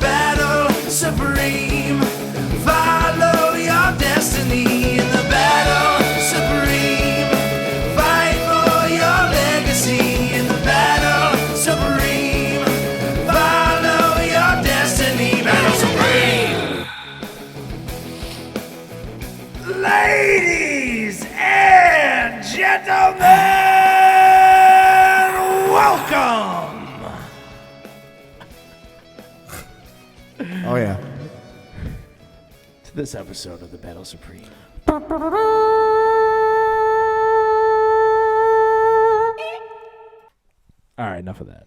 battle supreme. Follow your destiny in the battle supreme. Fight for your legacy in the battle supreme. Follow your destiny, battle supreme. Ladies and gentlemen, welcome. Oh, yeah. To this episode of the Battle Supreme. All right, enough of that.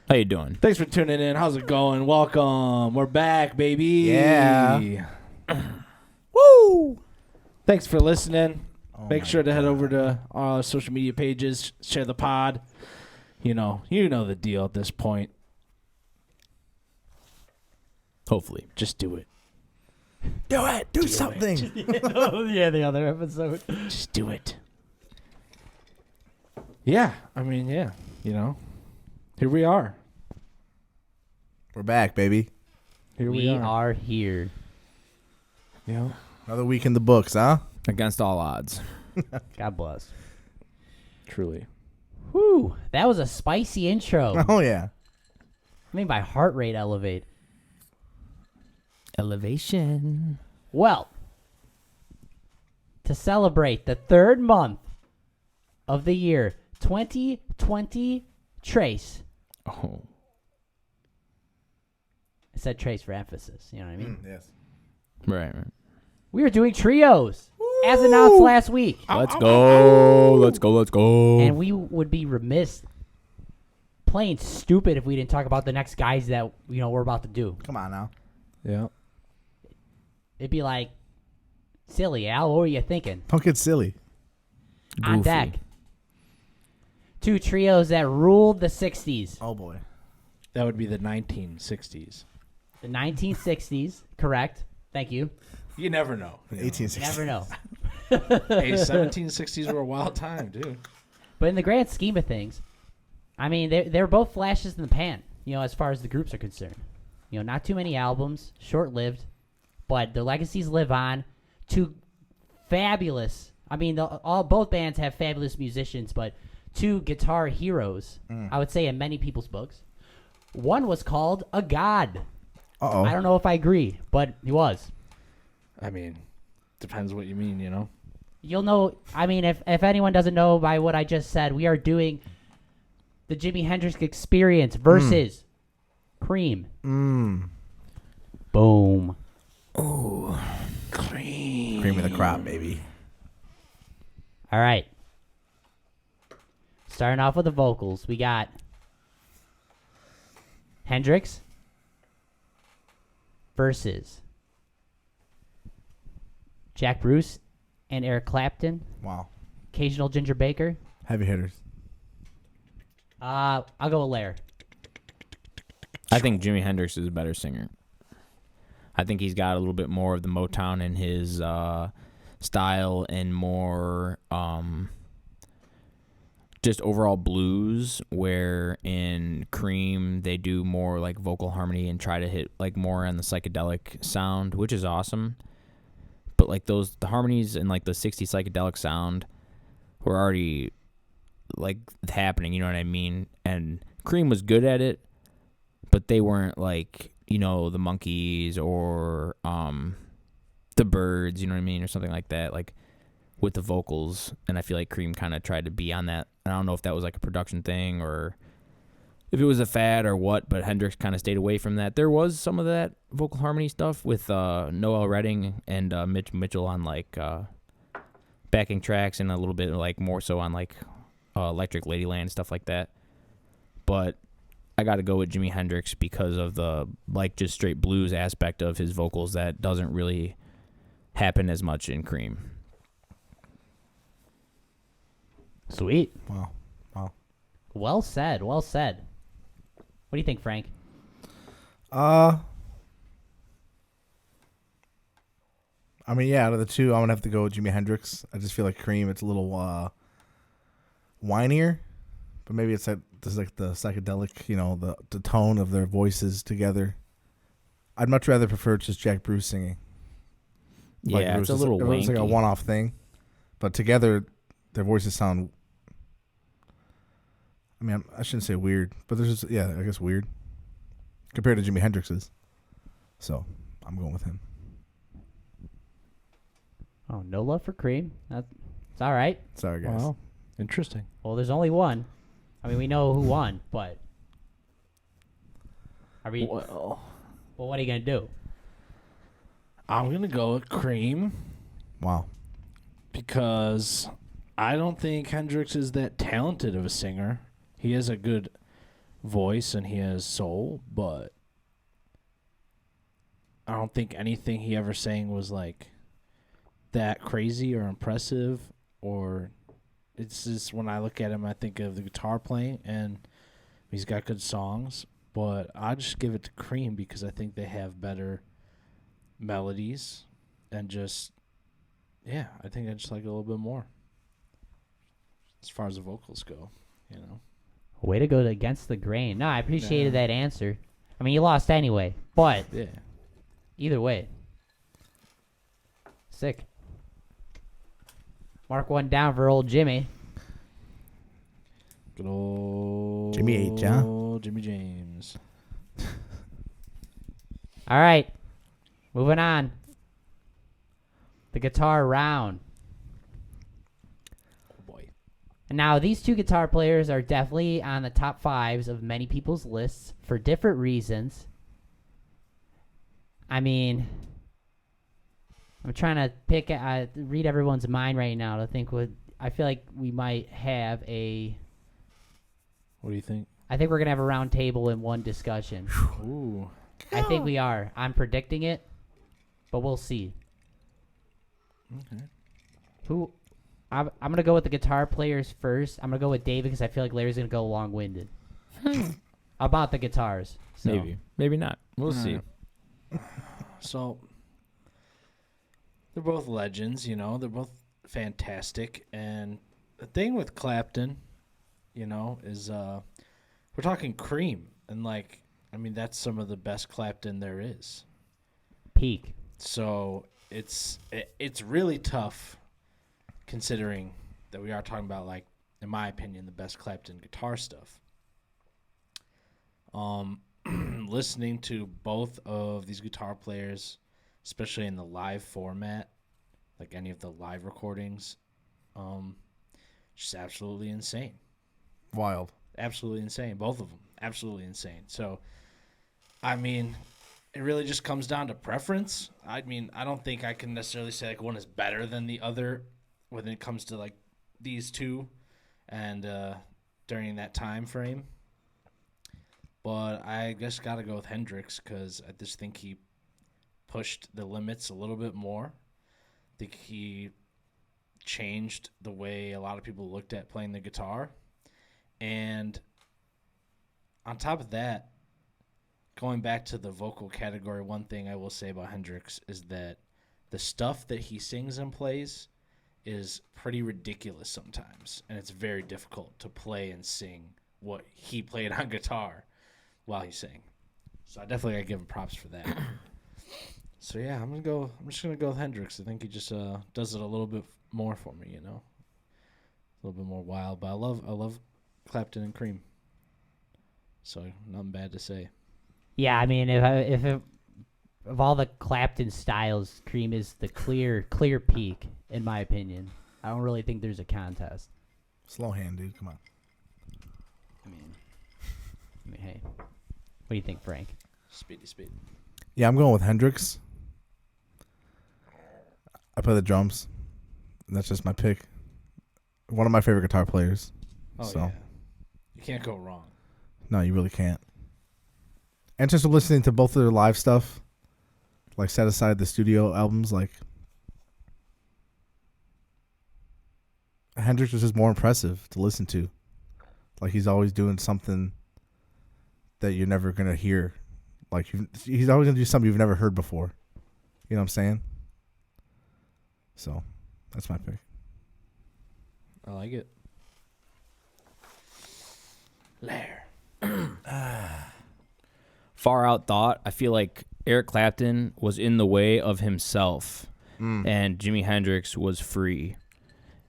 How you doing? Thanks for tuning in. How's it going? Welcome. We're back, baby. Yeah. Woo! Thanks for listening. Oh Make sure to head over to our social media pages. Share the pod. You know the deal at this point. Hopefully. Just do it. Do it. Do something. Yeah, the other episode. Just do it. Yeah. I mean, yeah. Here we are. We're back, baby. Here we We are. are here. Another week in the books, huh? Against all odds. God bless. Truly. Whew, that was a spicy intro. Oh, yeah. I mean, my heart rate elevate. Elevation. Well, to celebrate the third month of the year, 2020 Trace. Oh. I said Trace for emphasis. You know what I mean? Yes. Right. We are doing trios, as announced last week. Let's go. Let's go. And we would be remiss, plain stupid, if we didn't talk about the next guys that we're about to do. Come on now. Yeah. It'd be like, silly, Al. What were you thinking? Don't get silly. On Goofy. deck. Two trios that ruled the 60s. Oh, boy. That would be the 1960s. The 1960s, correct. Thank you. You never know. 1860. Never know. Hey, 1760s were a wild time, dude. But in the grand scheme of things, I mean, they're both flashes in the pan, as far as the groups are concerned. Not too many albums, short-lived, but their legacies live on. Two fabulous, I mean, both bands have fabulous musicians, but two guitar heroes, I would say, in many people's books. One was called a god. Uh-oh. I don't know if I agree, but he was. I mean, depends what you mean, You'll know, I mean, if anyone doesn't know by what I just said, we are doing the Jimi Hendrix Experience versus Cream. Boom. Oh. Cream. Cream of the crop, baby. All right. Starting off with the vocals, we got Hendrix versus Jack Bruce and Eric Clapton. Wow. Occasional Ginger Baker. Heavy hitters. I'll go with Lair. I think Jimi Hendrix is a better singer. I think he's got a little bit more of the Motown in his style and more just overall blues, where in Cream they do more like vocal harmony and try to hit like more on the psychedelic sound, which is awesome. But like the harmonies and like the 60s psychedelic sound were already like happening, you know what I mean? And Cream was good at it, but they weren't like, the Monkees or the Byrds, you know what I mean, or something like that, like with the vocals. And I feel like Cream kind of tried to be on that. I don't know if that was like a production thing or if it was a fad or what, but Hendrix kind of stayed away from that. There was some of that vocal harmony stuff with Noel Redding and Mitch Mitchell on like backing tracks, and a little bit like more so on like Electric Ladyland, stuff like that. But I got to go with Jimi Hendrix because of the like just straight blues aspect of his vocals that doesn't really happen as much in Cream. Sweet. Wow. Well said. Well said. What do you think, Frank? I mean, yeah, out of the two, I'm going to have to go with Jimi Hendrix. I just feel like Cream, it's a little whinier, but maybe it's like, this is like the psychedelic, the tone of their voices together. I'd much rather prefer just Jack Bruce singing. Like, Yeah, it it's a was little It was like a wanky. one-off thing, but together, their voices sound. I mean, I shouldn't say weird, but there's just, I guess weird compared to Jimi Hendrix's. So I'm going with him. Oh, no love for Cream. It's all right. Sorry, guys. Wow. Interesting. Well, there's only one. I mean, we know who won, but are we? Well, What are you gonna do? I'm going to go with Cream Wow. because I don't think Hendrix is that talented of a singer. He has a good voice and he has soul, but I don't think anything he ever sang was like that crazy or impressive, or it's just when I look at him I think of the guitar playing and he's got good songs, but I just give it to Cream because I think they have better melodies and just I think I just like it a little bit more as far as the vocals go, you know. Way to go against the grain. No, I appreciated that answer. I mean, you lost anyway, but Yeah. either way, sick. Mark one down for old Jimmy. Good old Jimmy H, huh? Jimmy James. All right, moving on. The guitar round. Oh boy. And now these two guitar players are definitely on the top fives of many people's lists for different reasons. I mean, I'm trying to read everyone's mind right now to think what I feel like we might have a. What do you think? I think we're gonna have a round table in one discussion. Ooh. I think we are. I'm predicting it, but we'll see. Okay. Who? I'm gonna go with the guitar players first. I'm gonna go with David because I feel like Larry's gonna go long-winded about the guitars. So. Maybe not. We'll see. So they're both legends, you know. They're both fantastic, and the thing with Clapton, you know, is we're talking Cream, and like, I mean, that's some of the best Clapton there is. Peak. So it's really tough, considering that we are talking about, like, in my opinion, the best Clapton guitar stuff. Listening to both of these guitar players, especially in the live format, like any of the live recordings, just absolutely insane. Wild. Absolutely insane. Both of them. Absolutely insane. So, I mean, it really just comes down to preference. I mean, I don't think I can necessarily say like one is better than the other when it comes to like these two and during that time frame. But I just got to go with Hendrix because I just think he pushed the limits a little bit more. I think he changed the way a lot of people looked at playing the guitar. And on top of that, going back to the vocal category, one thing I will say about Hendrix is that the stuff that he sings and plays is pretty ridiculous sometimes. And it's very difficult to play and sing what he played on guitar while he sang. So I definitely got to give him props for that. So yeah, I'm just gonna go with Hendrix. I think he just does it a little bit more for me, you know. A little bit more wild. But I love Clapton and Cream. So nothing bad to say. Yeah, I mean, if of all the Clapton styles, Cream is the clear peak in my opinion. I don't really think there's a contest. Slow hand, dude. Come on. I mean, hey, what do you think, Frank? Speedy speed. Yeah, I'm going with Hendrix. I play the drums. And that's just my pick. One of my favorite guitar players. Oh So. yeah. You can't go wrong. No, you really can't. And just listening to both of their live stuff, like set aside the studio albums, like Hendrix was just more impressive to listen to. Like he's always doing something that you're never gonna hear. Like he's always gonna do something you've never heard before. You know what I'm saying? So that's my pick. I like it. Lair. Far out thought. I feel like Eric Clapton was in the way of himself, and Jimi Hendrix was free.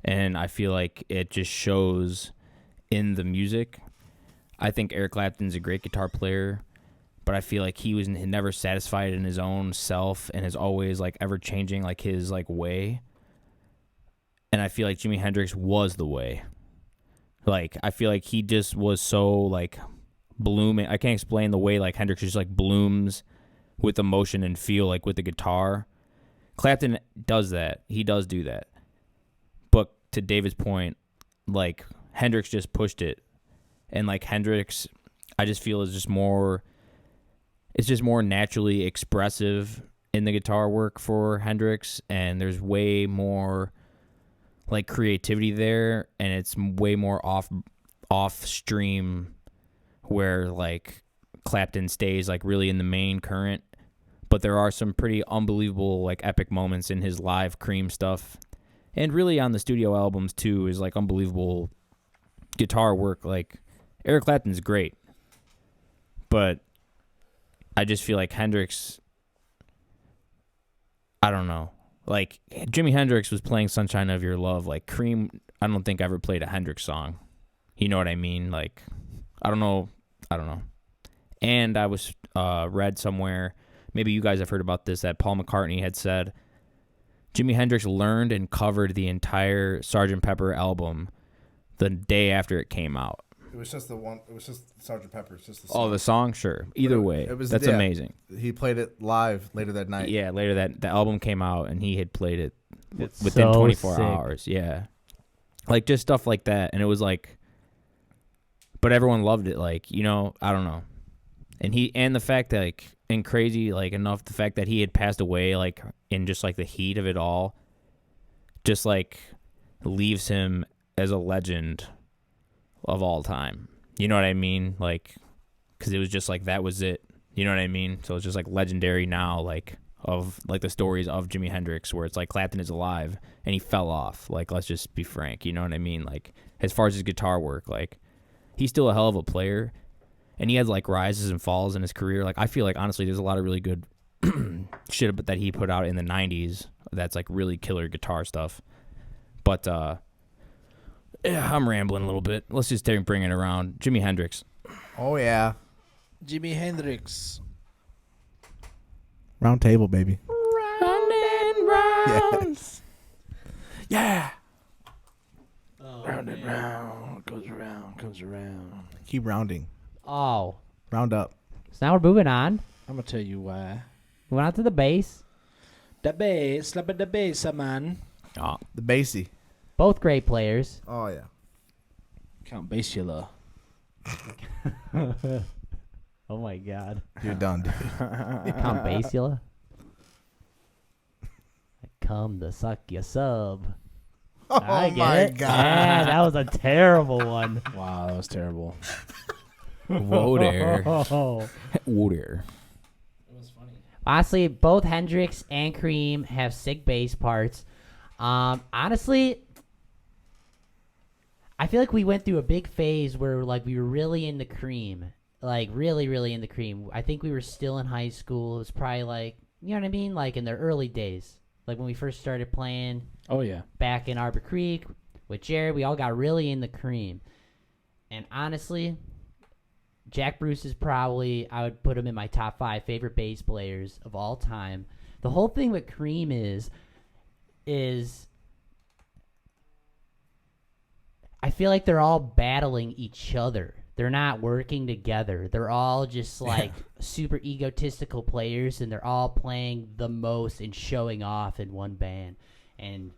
And I feel like it just shows in the music. I think Eric Clapton's a great guitar player, but I feel like he was never satisfied in his own self and is always like ever changing like his like way. And I feel like Jimi Hendrix was the way. Like I feel like he just was so like blooming. I can't explain the way like Hendrix just like blooms with emotion and feel like with the guitar. Clapton does that. He does do that. But to David's point, like Hendrix just pushed it. And like Hendrix, I just feel is just more, it's just more naturally expressive in the guitar work for Hendrix. And there's way more like creativity there. And it's way more off stream where like Clapton stays like really in the main current. But there are some pretty unbelievable like epic moments in his live Cream stuff. And really on the studio albums too is like unbelievable guitar work. Like Eric Clapton's great. But I just feel like Hendrix, I don't know. Like Jimi Hendrix was playing Sunshine of Your Love. Like Cream, I don't think ever played a Hendrix song. You know what I mean? Like, I don't know. And I was read somewhere, maybe you guys have heard about this, that Paul McCartney had said Jimi Hendrix learned and covered the entire Sgt. Pepper album the day after it came out. It was just the one. It was just Sgt. Pepper. It's just the song. Oh, the song? Sure. Either way, that's amazing. He played it live later that night. Yeah, later the album came out, and he had played it It's within so 24 sick. hours. Yeah. Like, just stuff like that. And it was like, but everyone loved it. Like, you know, I don't know. And the fact that, like, and crazy, like, enough, the fact that he had passed away, like, in just, like, the heat of it all, just, like, leaves him as a legend of all time. You know what I mean? Like, because it was just, like, that was it. You know what I mean? So it's just, like, legendary now, like, of, like, the stories of Jimi Hendrix, where it's, like, Clapton is alive, and he fell off. Like, let's just be frank. You know what I mean? Like, as far as his guitar work, like, he's still a hell of a player. And he had, like, rises and falls in his career. Like, I feel like, honestly, there's a lot of really good shit that he put out in the 90s that's, like, really killer guitar stuff. But, yeah, I'm rambling a little bit. Let's just bring it around. Jimi Hendrix. Oh, yeah. Jimi Hendrix. Round table, baby. Round and rounds. Yeah. Round and round, goes around, comes around. Keep rounding. Oh. Round up. So now we're moving on. I'm gonna tell you why. We went on to the bass. The bass, slap at the bass, man. Oh, The bassy. Both great players. Oh, yeah. Count Basula. Oh my God. You're done, dude. Count Basula. I come to suck your sub. Oh, I get my it. God. Yeah, that was a terrible one. Wow, that was terrible. whoa there. Oh. Whoa there. It was funny. Honestly, both Hendrix and Cream have sick bass parts. Honestly, I feel like we went through a big phase where like we were really into Cream, like really, really into Cream. I think we were still in high school. It was probably like, you know what I mean, like in the early days, like when we first started playing Oh yeah. back in Arbor Creek with Jared. We all got really into Cream, and honestly, Jack Bruce is probably, I would put him in my top 5 favorite bass players of all time. The whole thing with Cream is I feel like they're all battling each other. They're not working together. They're all just like super egotistical players, and they're all playing the most and showing off in one band. And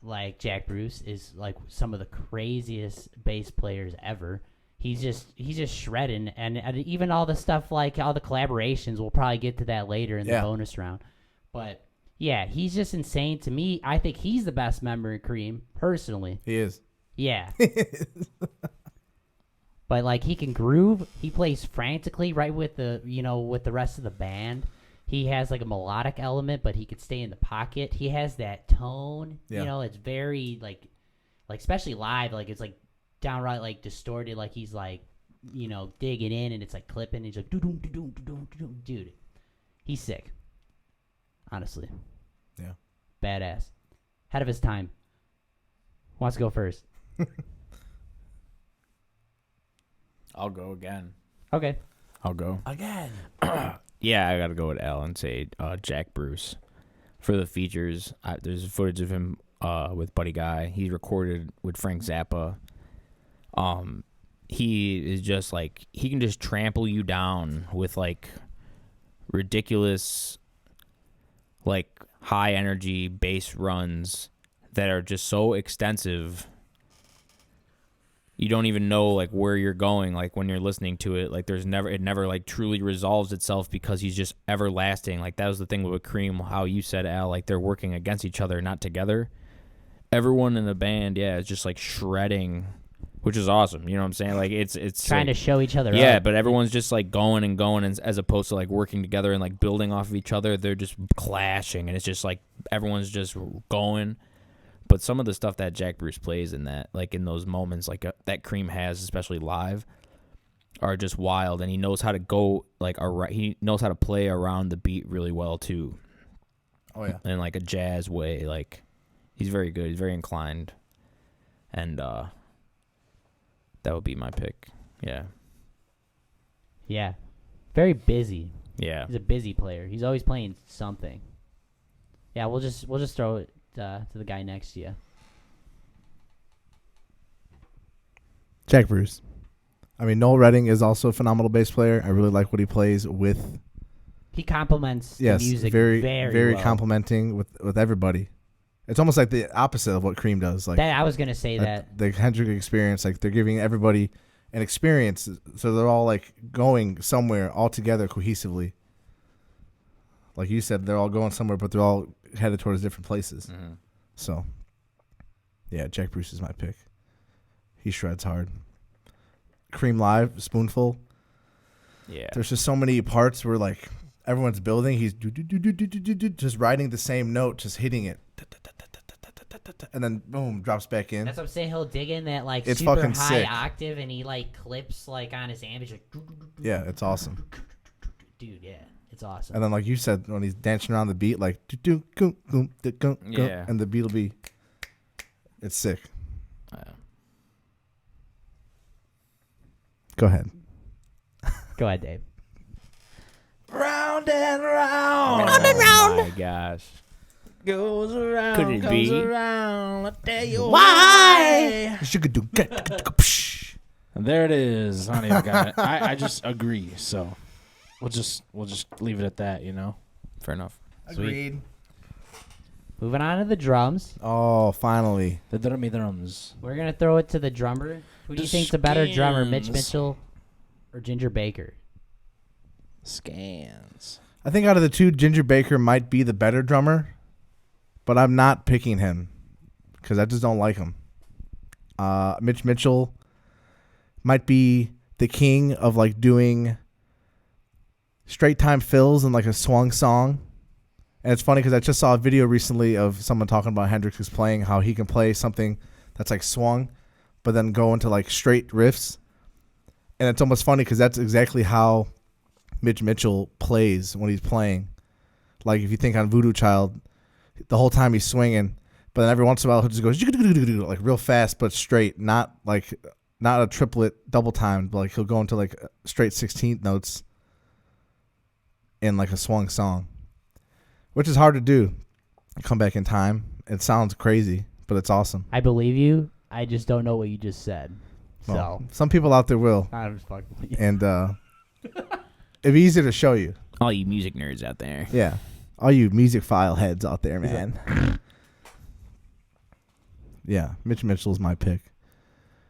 like Jack Bruce is like some of the craziest bass players ever. He's just shredding, and even all the stuff like all the collaborations. We'll probably get to that later in the bonus round, but yeah, he's just insane to me. I think he's the best member in Cream, personally. He is. Yeah. But like he can groove. He plays frantically right with with the rest of the band. He has like a melodic element, but he could stay in the pocket. He has that tone. Yeah. It's very like especially live, like it's like downright like distorted, like he's like digging in and it's like clipping. And he's like dude. He's sick. Honestly. Yeah. Badass. Ahead of his time. Who wants to go first? I'll go again. Okay. I'll go. Again. Yeah, I got to go with Al and say Jack Bruce. For the features, there's footage of him with Buddy Guy. He recorded with Frank Zappa. He is just like, he can just trample you down with like ridiculous, like high energy bass runs that are just so extensive. You don't even know like where you're going, like when you're listening to it. Like it never like truly resolves itself because he's just everlasting. Like that was the thing with Cream, how you said, Al, like they're working against each other, not together. Everyone in the band, yeah, is just like shredding, which is awesome. You know what I'm saying? Like it's Trying like, to show each other yeah, up. but everyone's just like going and going, and as opposed to like working together and like building off of each other, they're just clashing, and it's just like everyone's just going. But some of the stuff that Jack Bruce plays in that, like in those moments, like that Cream has, especially live, are just wild, and he knows how to go like he knows how to play around the beat really well too. Oh yeah. In like a jazz way, like he's very good. He's very inclined, and that would be my pick. Yeah. Yeah. Very busy. Yeah. He's a busy player. He's always playing something. Yeah, we'll just throw it to the guy next to you. Jack Bruce. I mean, Noel Redding is also a phenomenal bass player. I really like what he plays with. He complements the music very well. complimenting with everybody. It's almost like the opposite of what Cream does. Like I was gonna say that the Hendrix experience, like they're giving everybody an experience, so they're all like going somewhere all together cohesively. Like you said, they're all going somewhere, but they're all headed towards different places. Mm-hmm. So, yeah, Jack Bruce is my pick. He shreds hard. Cream live, Spoonful. Yeah. There's just so many parts where like everyone's building. He's just riding the same note, just hitting it, and then boom, drops back in. that's what I'm saying. He'll dig in that like It's super fucking high sick. octave, and he like clips like on his amp. He's like, Yeah, it's awesome. dude, yeah, it's awesome. And then like you said, when he's dancing around the beat, like Yeah. and the beat will be, it's sick. Go ahead. Go ahead, Dave. Round and round. Oh my gosh. Goes around. Could it goes be? around. I'll tell you Why? And there it is. I don't even got it. I just agree. So we'll just leave it at that. You know. Fair enough. Agreed. Moving on to the drums. Oh, finally. The drums. We're gonna throw it to the drummer. Who do you The think's a better drummer, Mitch skins. Mitchell or Ginger Baker? Scans. I think out of the two, Ginger Baker might be the better drummer, but I'm not picking him because I just don't like him. Mitch Mitchell might be the king of like doing straight time fills and like a swung song. And it's funny because I just saw a video recently of someone talking about Hendrix is playing how he can play something that's like swung, but then go into like straight riffs. And it's almost funny because that's exactly how Mitch Mitchell plays when he's playing. Like if you think on Voodoo Child, the whole time he's swinging, but then every once in a while he'll just go like real fast but straight, not a triplet double time, but like he'll go into like straight 16th notes in like a swung song, which is hard to do. Come back in time. It sounds crazy, but it's awesome. I believe you. I just don't know what you just said. Well, some people out there will, I'm just fucking with you. and it'd be easier to show you. All you music nerds out there. Yeah. All you music file heads out there, man. Yeah, Mitch Mitchell's my pick.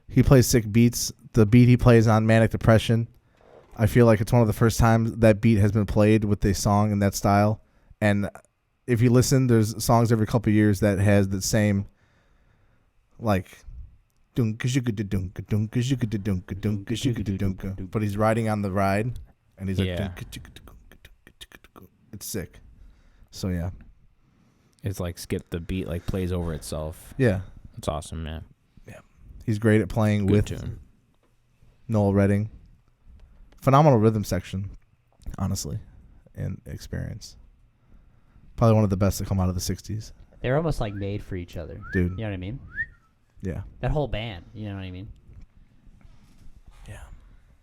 He plays sick beats. The beat he plays on Manic Depression, I feel like it's one of the first times that beat has been played with a song in that style. And if you listen, there's songs every couple of years that has the same, like, but he's riding on the ride, and he's like, Yeah. it's sick. So yeah, It's like skip the beat, like plays over itself. yeah, It's awesome, man. he's great at playing Good with tune. Noel Redding. Phenomenal rhythm section, honestly, and Experience. Probably one of the best to come out of the 60s. They're almost like made for each other. Dude. You know what I mean? Yeah. That whole band. You know what I mean? Yeah.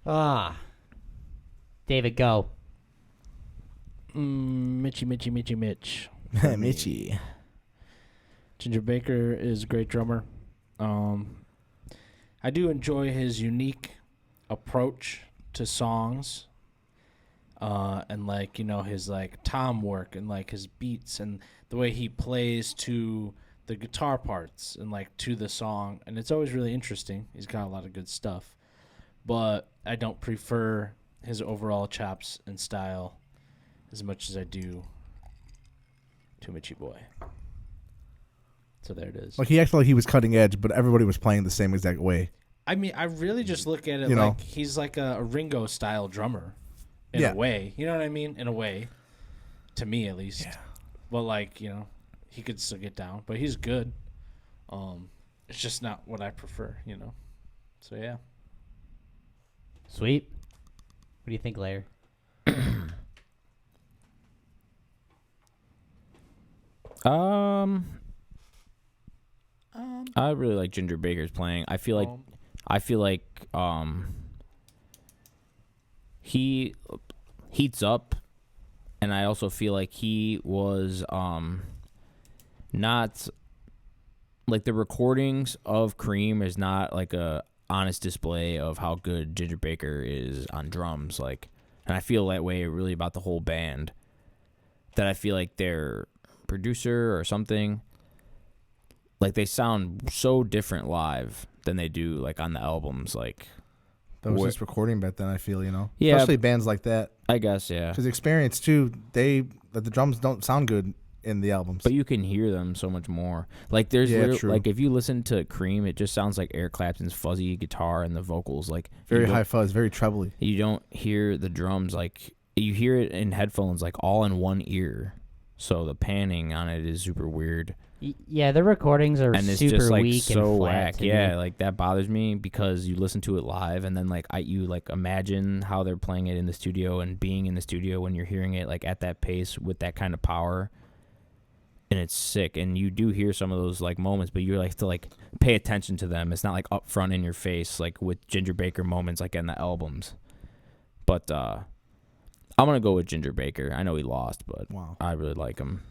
Ah. David, go. Mitch. Mitchie. Ginger Baker is a great drummer. I do enjoy his unique approach to songs, and like, you know, his like tom work and like his beats and the way he plays to the guitar parts and like to the song, and it's always really interesting. He's got a lot of good stuff, but I don't prefer his overall chops and style as much as I do to Mitchie Boy. So there it is. Like, he acted like he was cutting edge, but everybody was playing the same exact way. I mean, I really just look at it You know? like he's like a Ringo style drummer in Yeah. a way. You know what I mean? In a way, to me at least. Yeah. But like, you know, he could still get down, but he's good. It's just not what I prefer, you know. So yeah. Sweet. What do you think, Lair? I really like Ginger Baker's playing. I feel like he heats up, and I also feel like he was not like the recordings of Cream is not like a honest display of how good Ginger Baker is on drums, like, and I feel that way really about the whole band, that I feel like their producer or something, like, they sound so different live than they do like on the albums. Like, That was just recording back then, I feel, you know? Yeah. Especially bands like that. I guess, yeah. Because Experience, too, the drums don't sound good in the albums. But you can hear them so much more. Like, there's true. like, if you listen to Cream, it just sounds like Eric Clapton's fuzzy guitar and the vocals. Like, Very high fuzz, very trebly. You don't hear the drums, like, you hear it in headphones, like, all in one ear. So the panning on it is super weird. Yeah, the recordings are And it's super just like weak so and flat. whack. to me. Yeah, like, that bothers me because you listen to it live and then like you like imagine how they're playing it in the studio and being in the studio when you're hearing it like at that pace with that kind of power. And it's sick. And you do hear some of those like moments, but you like to like pay attention to them. It's not like up front in your face like with Ginger Baker moments like in the albums. But I'm gonna go with Ginger Baker. I know he lost, but Wow. I really like him.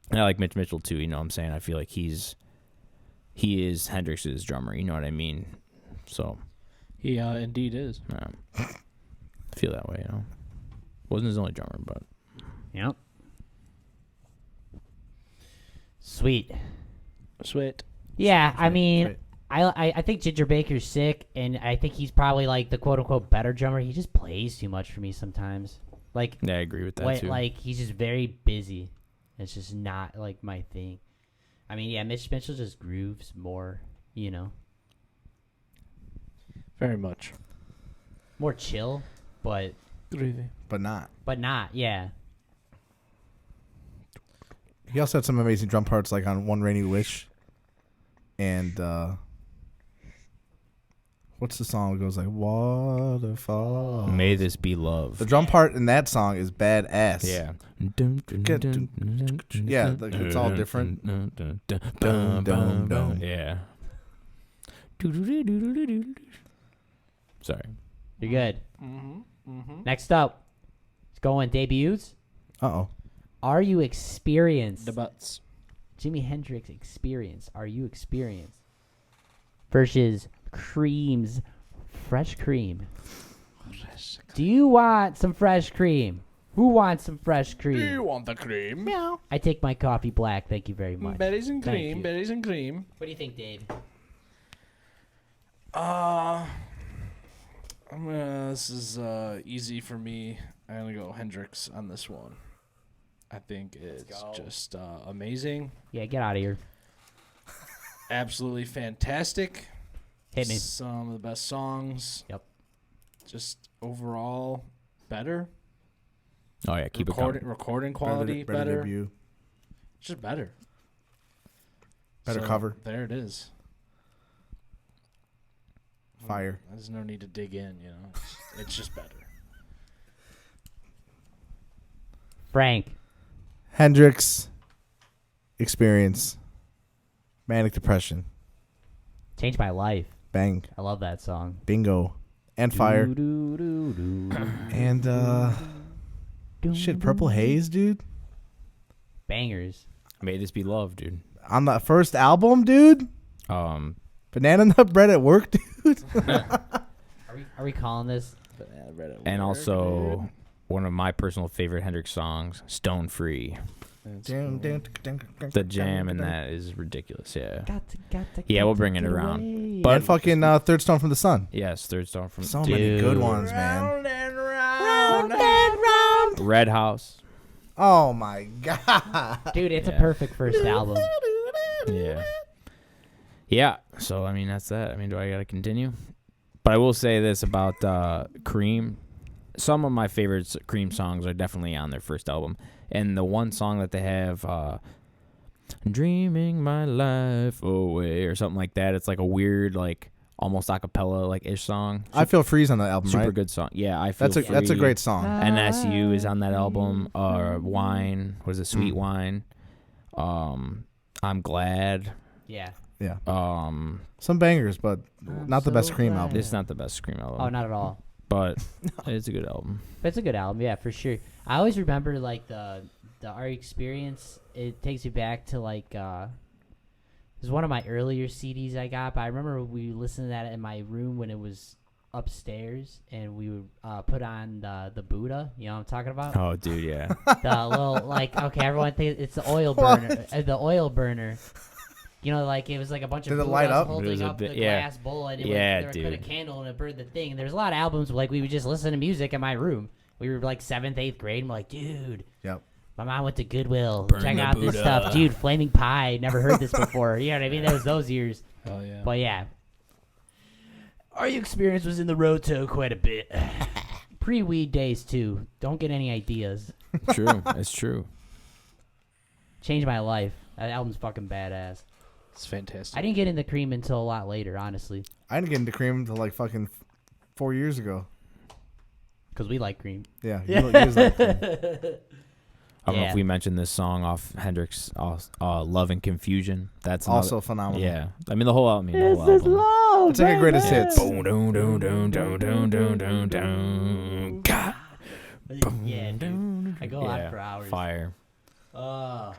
And I like Mitch Mitchell too, you know what I'm saying? I feel like he is Hendrix's drummer, you know what I mean? So He indeed is. I feel that way, you know. Wasn't his only drummer, but Yep. Sweet. Sweet. Yeah, I mean, Right. I think Ginger Baker's sick, and I think he's probably like the quote unquote better drummer. He just plays too much for me sometimes. Like, yeah, I agree with that too. like he's just very busy. It's just not like my thing. I mean, yeah, Mitch Mitchell just grooves more, you know, Very much. more chill, but But not. not. Yeah. He also had some amazing drum parts, like on One Rainy Wish. And, what's the song that goes like, Waterfall? May this be love. The drum part in that song is badass. Yeah. Yeah, like, it's all different. Dum, dum, dum. Yeah. Sorry. You're good. Mm-hmm. Next up, let's go on debuts. Uh-oh. Are you experienced? The butts. Jimi Hendrix Experience. Are you experienced? Versus Cream's Fresh Cream. Do you want some fresh cream? Who wants some fresh Do you cream? want the cream? Meow. I take my coffee black. Thank you very much. Berries and Thank cream. you. Berries and cream. What do you think, Dave? This is easy for me. I'm gonna go Hendrix on this one. I think it's just amazing. Yeah, get out of here. Absolutely fantastic. Hit me. Some of the best songs. Yep. Just overall better. Oh yeah, keep it coming. Recording quality better. debut. Just better. Better So, cover. There it is. Fire. There's no need to dig in, you know. It's just better. Frank. Hendrix. Experience. Manic Depression. Changed my life. Bang. I love that song. Bingo. And Fire. Doo-doo-doo-doo. And shit, Purple Haze, dude. Bangers. May This Be Love, dude. On the first album, dude. Banana Nut Bread at Work, dude. Are we calling this? And also one of my personal favorite Hendrix songs, Stone Free. The jam in that is ridiculous, yeah. Yeah, we'll bring it around. But fucking Third Stone from the Sun. Yes, Third Stone from So many good ones, man. Round and round. Red House. Oh my god. Dude, it's a Yeah. perfect first album. Yeah. Yeah, so I mean that's that. I mean, do I gotta continue? But I will say this about Cream. Some of my favorite Cream songs are definitely on their first album. And the one song that they have, Dreaming My Life Away or something like that. It's like a weird, like almost acapella like ish song. I Feel Free's on that album, Super right? good song. Yeah, I feel That's a great song. NSU is on that album. Wine, was it Sweet Wine? I'm Glad. Yeah. Yeah. Some bangers, but not the best Cream album. It's not the best Scream album. Oh, not at all. But it's a good album. But it's a good album, yeah, for sure. I always remember like the art experience. It takes me back to like it was one of my earlier CDs I got. But I remember we listened to that in my room when it was upstairs, and we would put on the Buddha. You know what I'm talking about? Oh, dude, yeah. The little like everyone thinks it's the oil burner. The oil burner. You know, like it was like a bunch of Did it light Buddhas up? holding up the glass bowl, and it would put a candle and it burned the thing. And there's a lot of albums where, like we would just listen to music in my room. We were like 7th, 8th grade, and we're like, dude. Yep. My mom went to Goodwill. Burn Check the out this Buddha. stuff, dude. Flaming Pie. Never heard this before. You know what I mean? That was those years. Oh yeah. But yeah, our experience was in the Roto quite a bit. Pre-weed days too. Don't get any ideas. True. It's true. Changed my life. That album's fucking badass. It's fantastic. I didn't get into Cream until a lot later, honestly, I didn't get into Cream until like fucking 4 years ago. because we like Cream. Yeah. You was like Cream. I don't know if we mentioned this song off Hendrix, Love and Confusion. That's Also another, phenomenal. yeah. I mean, the whole album. Love. It's like a greatest hits. Boom, doom, doom, doom, doom, doom, doom, doom, doom. God. Yeah, dude. I go on for hours. Fire.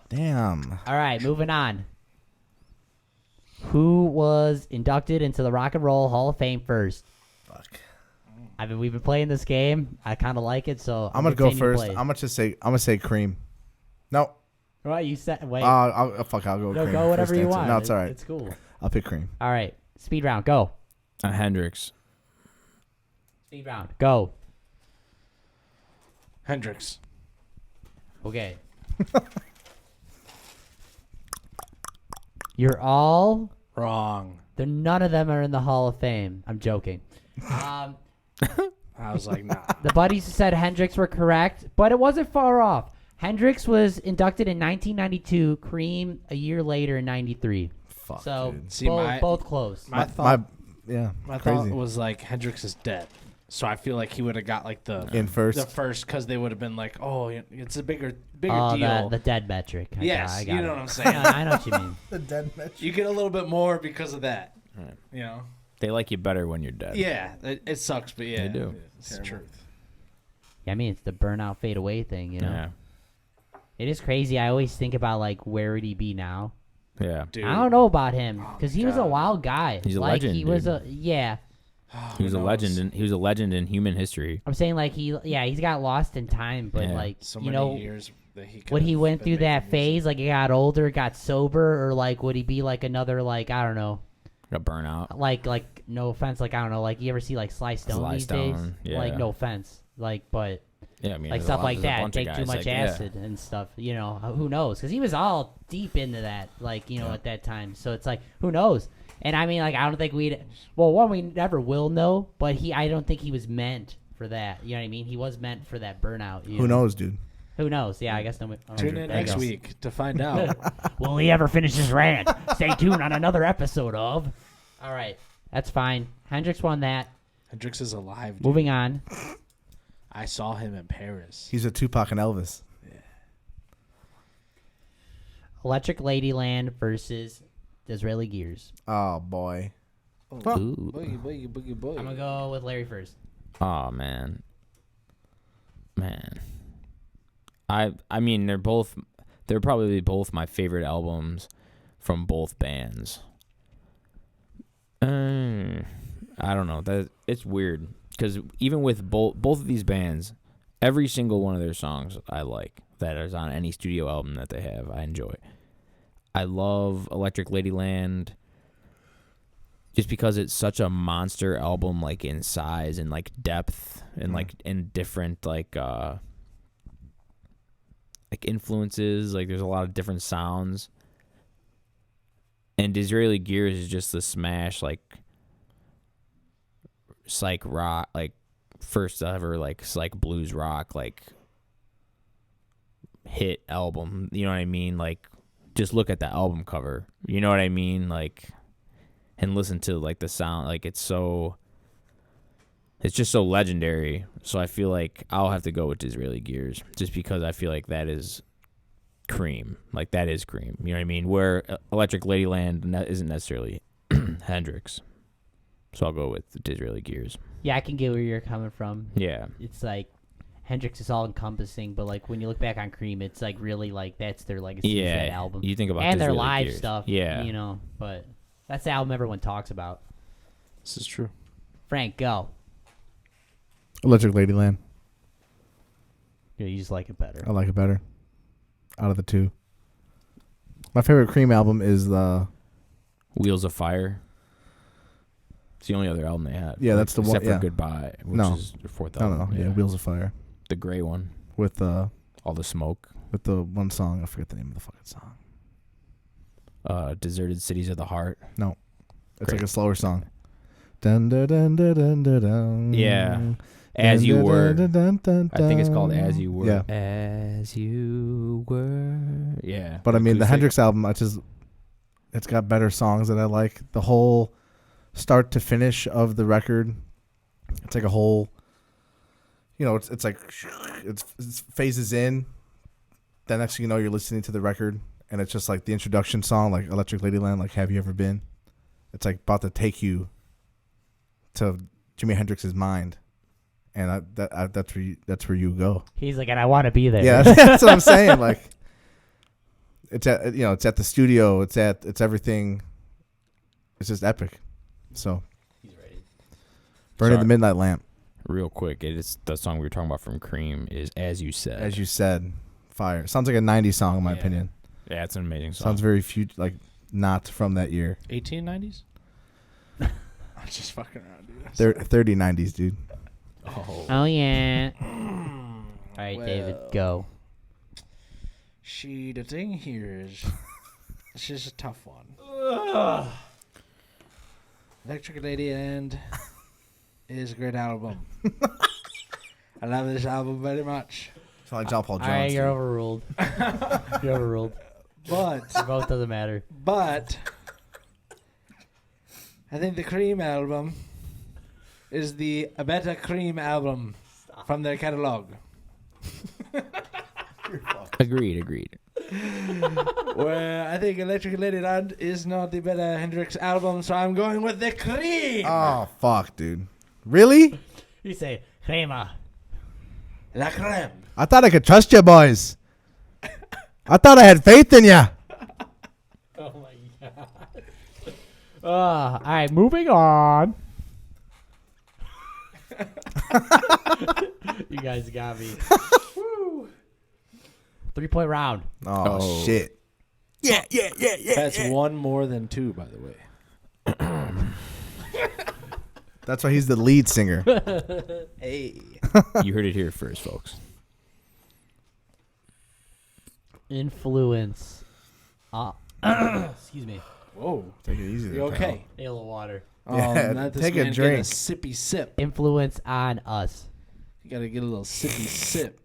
Damn. All right, moving on. Who was inducted into the Rock and Roll Hall of Fame first? Fuck. I mean, we've been playing this game. I kind of like it, so I'm gonna go continue to first. play. I'm gonna say Cream. No. Right, you said wait. I'll go no, Cream. go whatever First you answer. want. No, it's all right. It's cool. I'll pick Cream. All right, speed round, go. Hendrix. Speed round, go. Hendrix. Okay. You're all. Wrong. None of them are in the Hall of Fame. I'm joking. I was like, nah. The buddies who said Hendrix were correct, but it wasn't far off. Hendrix was inducted in 1992, Cream a year later in 93. Fuck. So dude. See, both close. My thought My thought crazy. was like Hendrix is dead. So I feel like he would have got like the first. first because they would have been like, oh, it's a bigger Oh, deal. the dead metric. Yes, I got you know it. what I'm saying. I know what you mean. The dead match. You get a little bit more because of that. Right. You know? They like you better when you're dead. Yeah, it sucks, but yeah, They do. It's the truth. Yeah, I mean, it's the burnout fade away thing, you know? Yeah. It is crazy. I always think about, like, where would he be now? Yeah. Dude, I don't know about him Oh, because he was a God. wild guy. He's a like, legend, He was dude. a, yeah. He was Who a knows? legend. He was a legend in human history. I'm saying, like, he's got lost in time, but, Yeah. like, So you many know, years that he would he could've went been through that making phase, music. like, he got older, got sober, or, like, would he be, like, another, like, I don't know, A burnout. like no offense, like, I don't know, like, you ever see, like, Sly Stone Sly these days? Stone, yeah. Like, no offense. Like, but, Yeah, I mean, like, there's a stuff lot- like there's a that, bunch of take too guys much like- yeah. acid and stuff, you know, who knows? Because he was all deep into that, like, you know, at that time. So it's like, who knows? And I mean, like, I don't think we never will know, but I don't think he was meant for that. You know what I mean? He was meant for that burnout. Who knows, dude? Who knows? Yeah, I guess no. Tune in there you next go. week to find out. Will he ever finish his rant? Stay tuned on another episode of. All right, that's fine. Hendrix won that. Hendrix is alive. Dude. Moving on. I saw him in Paris. He's a Tupac and Elvis. Electric Ladyland versus Disraeli Gears. Oh boy. Ooh. Boogie, boogie, boogie, boogie. I'm gonna go with Larry first. Oh man. I mean they're probably both my favorite albums from both bands. I don't know. That it's weird because even with both of these bands, every single one of their songs I like that is on any studio album that they have, I enjoy. I love Electric Ladyland just because it's such a monster album, like in size and like depth and like in different like influences. Like there's a lot of different sounds. And Disraeli Gears is just the smash like psych rock, like first ever like psych blues rock like hit album. You know what I mean? Like just look at the album cover. You know what I mean? Like and listen to like the sound. Like it's just so legendary. So I feel like I'll have to go with Disraeli Gears just because I feel like that is Cream. Like that is Cream. You know what I mean? Where Electric Ladyland isn't necessarily Hendrix. So I'll go with Disraeli Gears. Yeah, I can get where you're coming from. Yeah. It's like Hendrix is all encompassing, but like when you look back on Cream, it's like really like that's their legacy. Yeah. That album. You think about and their Disraeli live Gears. stuff. Yeah. You know, but that's the album everyone talks about. This is true. Frank, go. Electric Ladyland. Yeah, you just like it better. I like it better. Out of the two. My favorite Cream album is the Wheels of Fire. It's the only other album they had. Yeah, that's the one. Except for Yeah. Goodbye, which No. is their fourth No, album. yeah, Wheels of Fire The gray one. with All the smoke. the one song. I forget the name of the fucking song. Deserted Cities of the Heart. It's Great. like a slower song. Dun, dun, dun, dun, dun, dun, dun. Yeah. As You Dun, Were. dun, dun, dun, I think it's dun. called As You Were. Yeah. As You Were. Yeah. But I mean, the Acoustic. Hendrix album, it's got better songs that I like. The whole start to finish of the record, it's like a whole, it's like, it's phases in. Then next thing you know, you're listening to the record, and it's just like the introduction song, like Electric Ladyland, like Have You Ever Been? It's like about to take you to Jimi Hendrix's mind, and that's where you go. He's like, and I want to be there. Yeah, that's what I'm saying. Like, it's at the studio. It's everything. It's just epic. So, He's ready. Burning Sorry. the Midnight Lamp, Real quick, it's the song we were talking about from Cream is As You Said. as you said, fire. Sounds like a '90s song in my Yeah. opinion. Yeah, it's an amazing song. Sounds very like not from that year. 1890s? I'm just fucking around, dude. 30 90s, dude. Oh yeah. All right, David, go. The thing here is, it's just a tough one. Electric Ladyland is a great album. I love this album very much. It's like John Paul Jones. All right, you're dude. overruled. You're overruled. But, Your vote doesn't matter. I think the Cream album is a better Cream album from their catalog. Agreed. Where I think Electric Ladyland is not the better Hendrix album, so I'm going with the Cream. Oh fuck, dude. Really? You say Crema. La Creme. I thought I could trust you, boys. I thought I had faith in you. Oh my god. All right, moving on. You guys got me. 3-point round. Oh, shit. Yeah. That's one more than two, by the way. That's why he's the lead singer. Hey. You heard it here first, folks. Influence. Excuse me. Whoa. Take it easy. You okay? Need a little water. Yeah, not this take a man getting drink. a sippy sip. Influence on us. You gotta get a little sippy sip.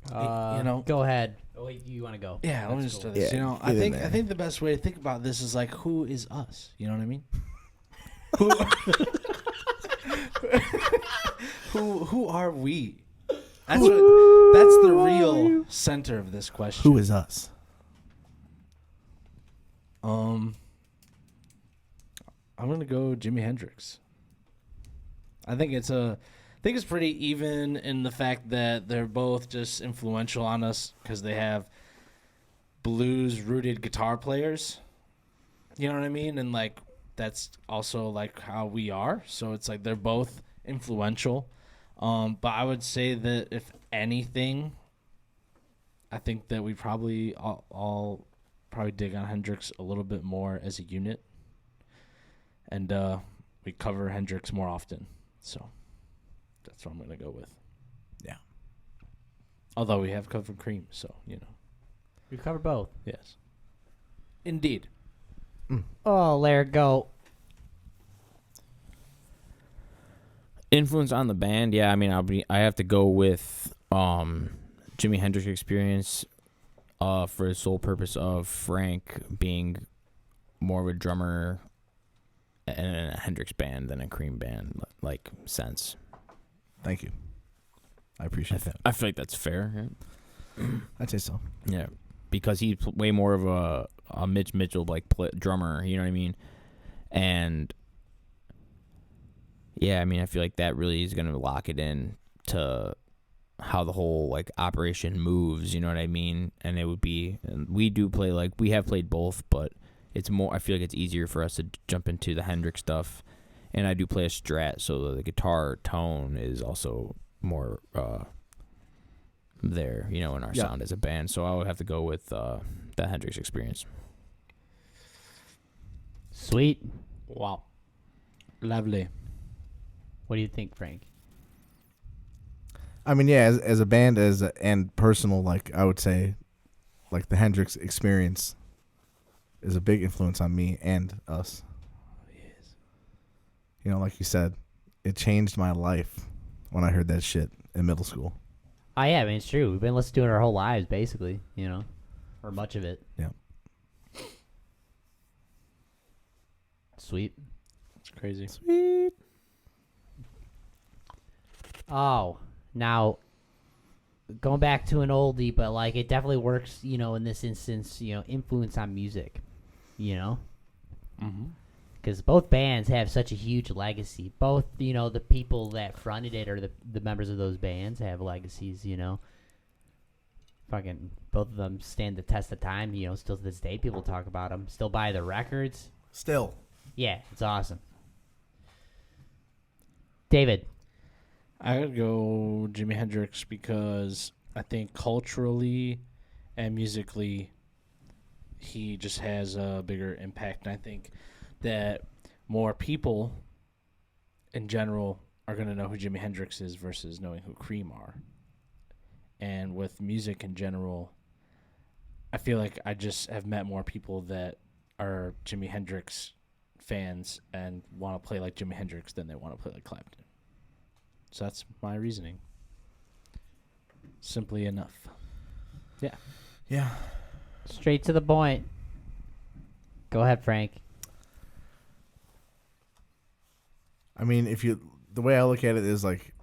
Go ahead. Oh wait, you want to go? Yeah, let me That's just cool. do this. Yeah, I get in think there. the best way to think about this is like, who is us? You know what I mean? Who are we That's the real center of this question. Who is us? I'm gonna go Jimi Hendrix. I think it's pretty even in the fact that they're both just influential on us because they have blues-rooted guitar players. You know what I mean? And like that's also like how we are. So it's like they're both influential. But I would say that if anything, I think that we probably all probably dig on Hendrix a little bit more as a unit, and we cover Hendrix more often. So that's what I'm gonna go with. Yeah. Although we have covered Cream, so We covered both. yes, indeed. Oh, let it go. Influence on the band, yeah. I mean, I have to go with Jimi Hendrix Experience, for the sole purpose of Frank being more of a drummer in a Hendrix band than a Cream band, like sense. Thank you. I appreciate that. I feel like that's fair. Yeah. I'd say so. Yeah, because he's way more of a Mitch Mitchell like drummer. You know what I mean? And yeah, I mean, I feel like that really is gonna lock it in to how the whole like operation moves. You know what I mean? And it would be, and we do play like we have played both, but it's more. I feel like it's easier for us to jump into the Hendrix stuff, and I do play a Strat, so the guitar tone is also more there, in our sound as a band. So I would have to go with the Hendrix Experience. Sweet. Wow, lovely. What do you think, Frank? I mean, yeah, as a band, and personal, like I would say, like the Hendrix Experience is a big influence on me and us. Yes. Like you said, it changed my life when I heard that shit in middle school. Oh, yeah, I mean, it's true. We've been listening to it our whole lives, basically, or much of it. Yeah. Sweet. It's crazy. Sweet. Oh, now, going back to an oldie, but, like, it definitely works, in this instance, influence on music, Mm-hmm. Because both bands have such a huge legacy. Both, the people that fronted it or the members of those bands have legacies, Fucking, both of them stand the test of time, still to this day people talk about them. Still buy the records. Still. Yeah, it's awesome. David. I would go Jimi Hendrix because I think culturally and musically he just has a bigger impact. And I think that more people in general are going to know who Jimi Hendrix is versus knowing who Cream are. And with music in general, I feel like I just have met more people that are Jimi Hendrix fans and want to play like Jimi Hendrix than they want to play like Clapton. So that's my reasoning. Simply enough. Yeah. Yeah. Straight to the point. Go ahead, Frank. I mean, the way I look at it is like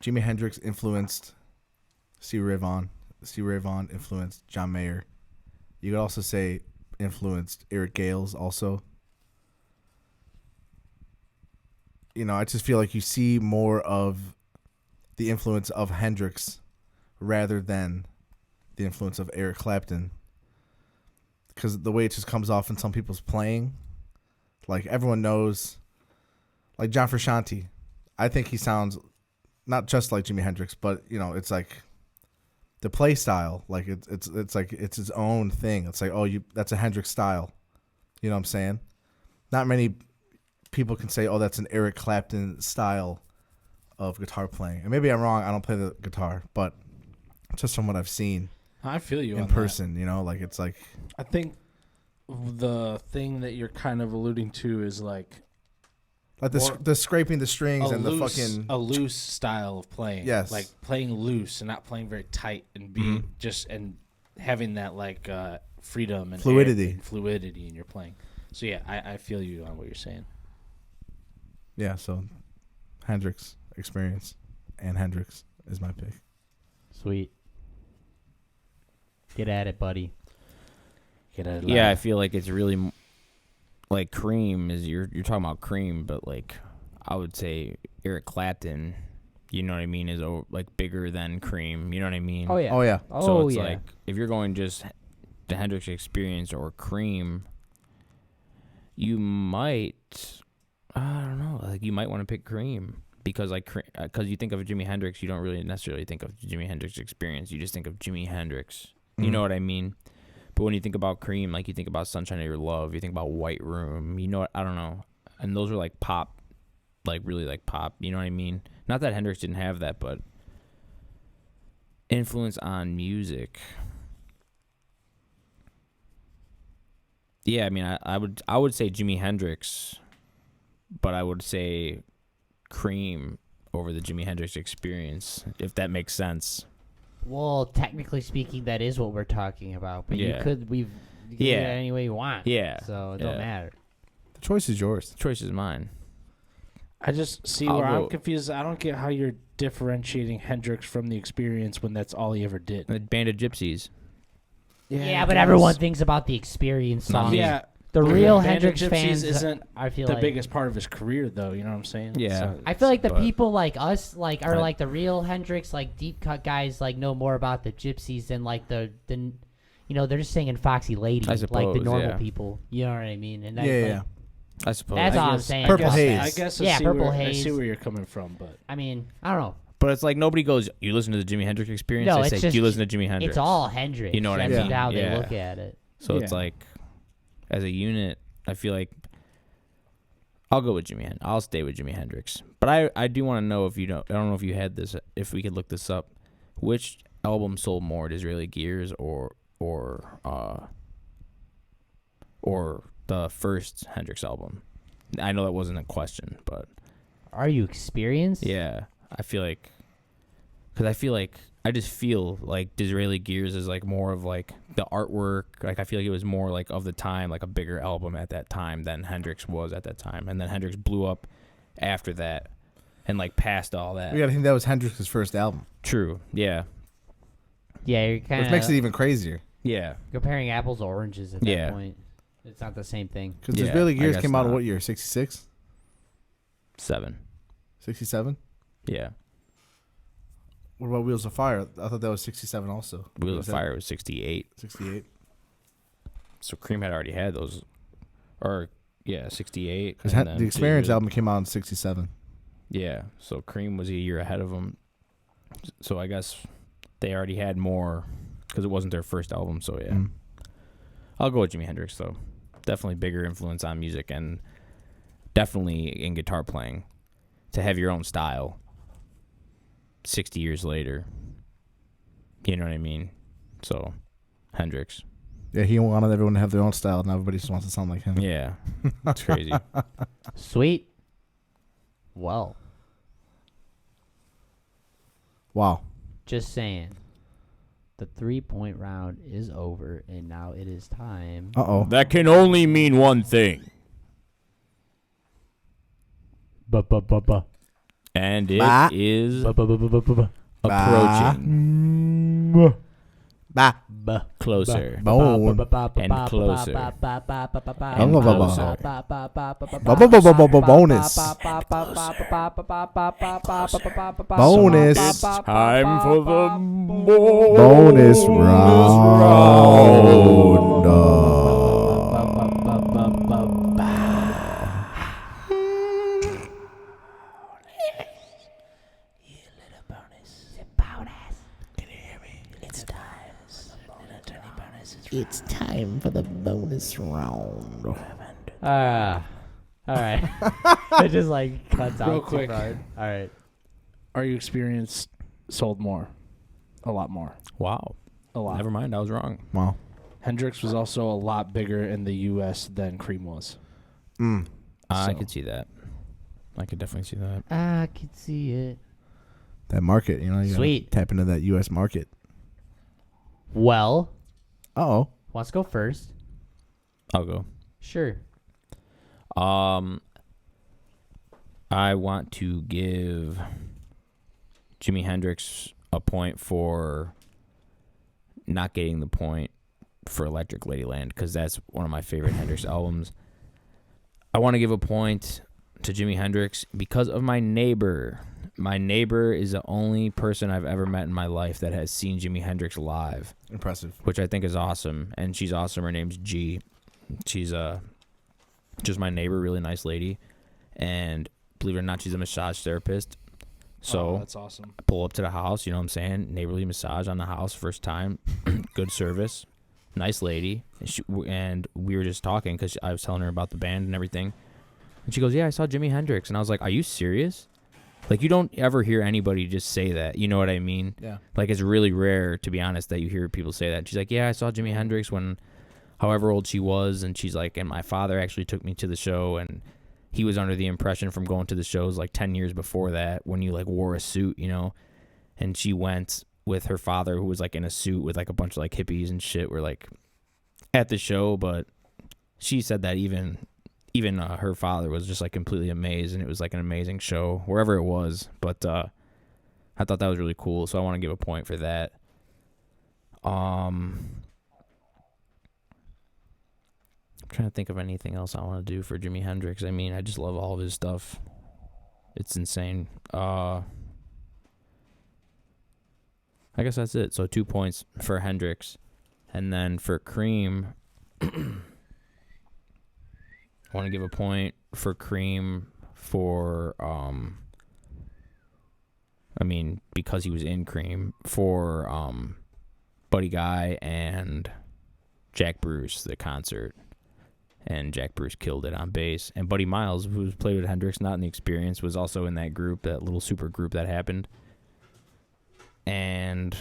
Jimi Hendrix influenced Stevie Ray Vaughan. Stevie Ray Vaughan influenced John Mayer. You could also say influenced Eric Gales also. I just feel like you see more of the influence of Hendrix rather than the influence of Eric Clapton. Because the way it just comes off in some people's playing, like everyone knows, like John Frusciante, I think he sounds not just like Jimi Hendrix, but it's like the play style, like it's like it's his own thing. It's like, that's a Hendrix style. You know what I'm saying? Not many people can say, that's an Eric Clapton style of guitar playing. And maybe I'm wrong. I don't play the guitar, but just from what I've seen I feel you in on person, like it's like. I think the thing that you're kind of alluding to is like the scraping the strings and the fucking a loose style of playing. Yes, like playing loose and not playing very tight and being and having that like freedom and fluidity in your playing. So yeah, I feel you on what you're saying. Yeah, so Hendrix Experience and Hendrix is my pick. Sweet. Get at it, buddy. Yeah, I feel like it's really like Cream is you're talking about Cream, but like I would say Eric Clapton, you know what I mean, is like bigger than Cream. You know what I mean? Oh yeah. Oh yeah. So it's like if you're going just the Hendrix Experience or Cream, you might, I don't know, like you might want to pick Cream because because you think of Jimi Hendrix, you don't really necessarily think of Jimi Hendrix Experience. You just think of Jimi Hendrix. You know what I mean? But when you think about Cream, like you think about Sunshine of Your Love, you think about White Room. You know what? I don't know. And those are like pop, like really like pop. You know what I mean? Not that Hendrix didn't have that, but influence on music. Yeah, I mean, I would say Jimi Hendrix, but I would say Cream over the Jimi Hendrix Experience, if that makes sense. Well, technically speaking, that is what we're talking about. But Yeah. you could do it any way you want. Yeah. So it don't matter. The choice is yours. The choice is mine. I just see I'll where I'm go- confused. I don't get how you're differentiating Hendrix from the Experience when that's all he ever did. The Band of Gypsies. Yeah, I but guess. everyone thinks about the Experience Not song. me. Yeah, The but real Band of Hendrix Gypsies fans isn't I feel the like biggest part of his career, though. You know what I'm saying? Yeah. So- I feel like the But- people like us, like are Right. like the real Hendrix, like deep cut guys, like know more about the Gypsies than like the they're just singing Foxy Lady, I like the suppose, normal yeah. people. You know what I mean? And that's Yeah, like, yeah. I suppose. That's I all I'm guess- saying. I Purple guess- Haze. I guess Yeah, Purple I see Haze. where you're coming from, but I mean, I don't know. But it's like nobody goes, you listen to the Jimi Hendrix Experience? No, They it's say, just- do you listen to Jimi Hendrix? It's all Hendrix. You know what I That's mean? how they Yeah. look at it. So it's Yeah. like, as a unit, I feel like I'll go with Jimi Hendrix. I'll stay with Jimi Hendrix. But I do want to know if you don't. I don't know if you had this. If we could look this up, which album sold more, Disraeli Gears or the first Hendrix album? I know that wasn't a question, but Are you experienced? yeah, I feel like, because I just feel like Disraeli Gears is like more of like the artwork. Like I feel like it was more like of the time, like a bigger album at that time than Hendrix was at that time, and then Hendrix blew up after that, and like past all that. You gotta think that was Hendrix's first album, True. Yeah. Yeah, you're kind which makes it of even crazier. Yeah. comparing apples to oranges at Yeah. that point. It's not the same thing. Because Yeah, Disraeli I Gears guess came out in not. what year? 66? 7. 67? Yeah. What about Wheels of Fire? I thought that was 67 also. Wheels Was of that Fire was 68. 68. So Cream had already had those, or yeah, 68. Because and then the Experience Disraeli- album came out in 67. Yeah, so Cream was a year ahead of them. So I guess they already had more because it wasn't their first album. So yeah, Mm. I'll go with Jimi Hendrix though. Definitely bigger influence on music and definitely in guitar playing. To have your own style 60 years later. You know what I mean? So Hendrix. Yeah, he wanted everyone to have their own style, and everybody just wants to sound like him. Yeah, it's crazy. Sweet. Well, Wow. just saying. The 3-point round is over, and now it is time. Uh-oh. That can only mean one thing. Ba-ba-ba-ba. And it Bah. is Ba-ba-ba-ba-ba-ba. approaching Bah. Ba. closer. Bone. And closer. And closer. Bonus. Bonus. It's time for the Bonus round. It's time for the bonus round. All right. It just like cuts out Real too quick. far. All right. Are You Experienced sold more? A lot more. Wow. A lot. Never mind, I was wrong. Wow. Hendrix was also a lot bigger in the U.S. than Cream was. Mm. I So- could see that. I could definitely see that. I can see it. That market, you know, you gotta Sweet. tap into that U.S. market. Well, Uh-oh. let's go first. I'll go. Sure. I want to give Jimi Hendrix a point for not getting the point for Electric Ladyland because that's one of my favorite Hendrix albums. I want to give a point to Jimi Hendrix because of my neighbor. My neighbor is the only person I've ever met in my life that has seen Jimi Hendrix live. Impressive. Which I think is awesome. And she's awesome. Her name's G. She's just my neighbor, really nice lady. And believe it or not, she's a massage therapist. So that's awesome. I pull up to the house, you know what I'm saying? Neighborly massage on the house, first time. Good service. Nice lady. And we were just talking because I was telling her about the band and everything. And she goes, yeah, I saw Jimi Hendrix. And I was like, are you serious? Like, you don't ever hear anybody just say that. You know what I mean? Yeah. Like, it's really rare, to be honest, that you hear people say that. She's like, yeah, I saw Jimi Hendrix when however old she was. And she's like, and my father actually took me to the show. And he was under the impression from going to the shows like 10 years before that when you, like, wore a suit, you know? And she went with her father, who was, like, in a suit with, like, a bunch of, like, hippies and shit, were, like, at the show. But she said that even her father was just like completely amazed, and it was like an amazing show wherever it was. But I thought that was really cool, so I want to give a point for that. I'm trying to think of anything else I want to do for Jimi Hendrix. I mean, I just love all of his stuff. It's insane. I guess that's it. So 2 points for Hendrix, and then for Cream. I want to give a point for Cream for, because he was in Cream, for Buddy Guy and Jack Bruce, the concert. And Jack Bruce killed it on bass. And Buddy Miles, who played with Hendrix, not in the Experience, was also in that group, that little super group that happened. And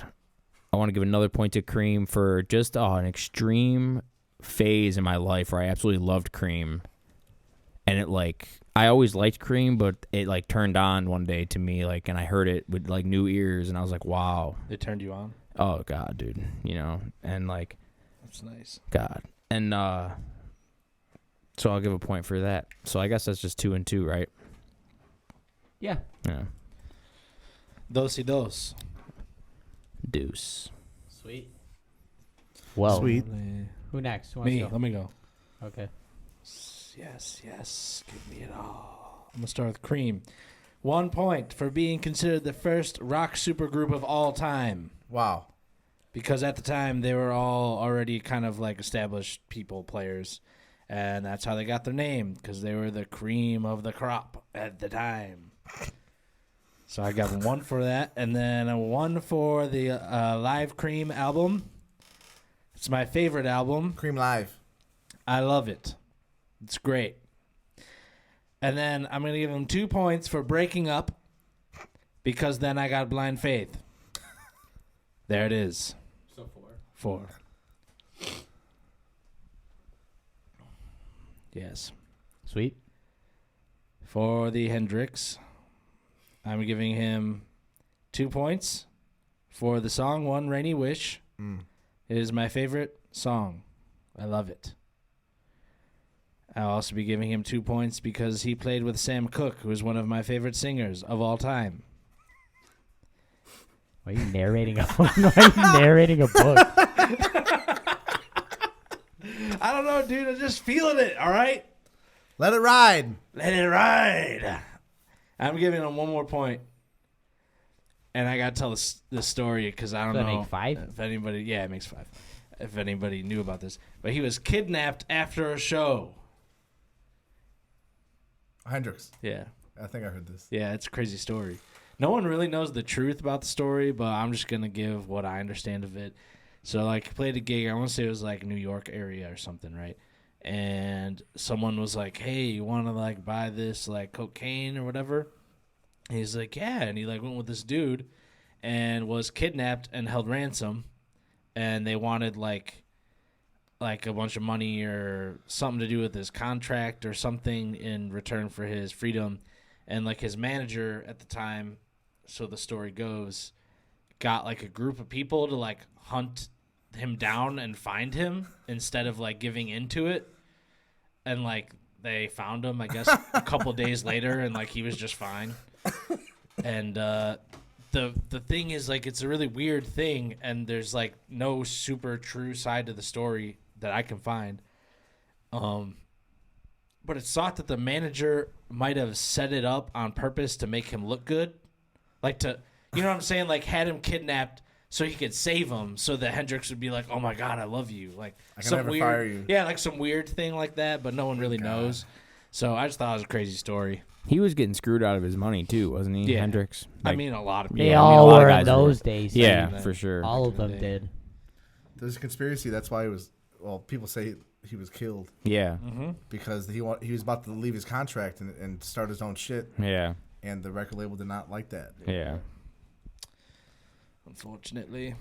I want to give another point to Cream for just an extreme phase in my life where I absolutely loved Cream. And it, like, I always liked Cream, but it, like, turned on one day to me, like, and I heard it with, like, new ears, and I was like, wow. It turned you on? Oh, God, dude, you know, and, like. That's nice. God. And, so I'll give a point for that. So I guess that's just 2 and 2, right? Yeah. Yeah. Dos-y dos. Deuce. Sweet. Well, Sweet. who next? Who wants Me. to go? Let me go. Okay. Yes. Give me it all. I'm going to start with Cream. 1 point for being considered the first rock supergroup of all time. Wow. Because at the time, they were all already kind of like established people, players. And that's how they got their name, because they were the cream of the crop at the time. So I got 1 for that. And then a 1 for the Live Cream album. It's my favorite album. Cream Live. I love it. It's great. And then I'm going to give him 2 points for breaking up, because then I got Blind Faith. There it is. So 4. Yes. Sweet. For the Hendrix, I'm giving him 2 points for the song One Rainy Wish. It is my favorite song. I love it. I'll also be giving him 2 points because he played with Sam Cooke, who is one of my favorite singers of all time. Why are you narrating a book? I don't know, dude. I'm just feeling it, all right? Let it ride. Let it ride. I'm giving him 1 more point. And I got to tell the story because I don't Does that know. make 5? If anybody, yeah, it makes 5. If anybody knew about this. But he was kidnapped after a show. Hendrix. Yeah. I think I heard this. Yeah, it's a crazy story. No one really knows the truth about the story, but I'm just going to give what I understand of it. So, like, he played a gig. I want to say it was, like, New York area or something, right? And someone was like, hey, you want to, like, buy this, like, cocaine or whatever? And he's like, yeah. And he, like, went with this dude and was kidnapped and held ransom. And they wanted, like a bunch of money or something to do with his contract or something in return for his freedom. And, like, his manager at the time, so the story goes, got, like, a group of people to, like, hunt him down and find him instead of, like, giving into it. And, like, they found him, I guess, a couple days later, and, like, he was just fine. And the thing is, like, it's a really weird thing, and there's like no super true side to the story that I can find. But it's thought that the manager might have set it up on purpose to make him look good, like to, you know what I'm saying, like had him kidnapped so he could save him, so that Hendrix would be like, "Oh my God, I love you," like I can some never weird, fire you. yeah, like some weird thing like that. But no one really knows. So I just thought it was a crazy story. He was getting screwed out of his money too, wasn't he, Yeah. Hendrix? I Like, mean, a lot of people. They Yeah, I mean, a all lot of were in guys those days. yeah, that. for sure. All of Back in them the day. did. There's a conspiracy. That's why it was. Well, people say he was killed Yeah, because he was about to leave his contract and start his own shit, yeah, and the record label did not like that. yeah. Unfortunately.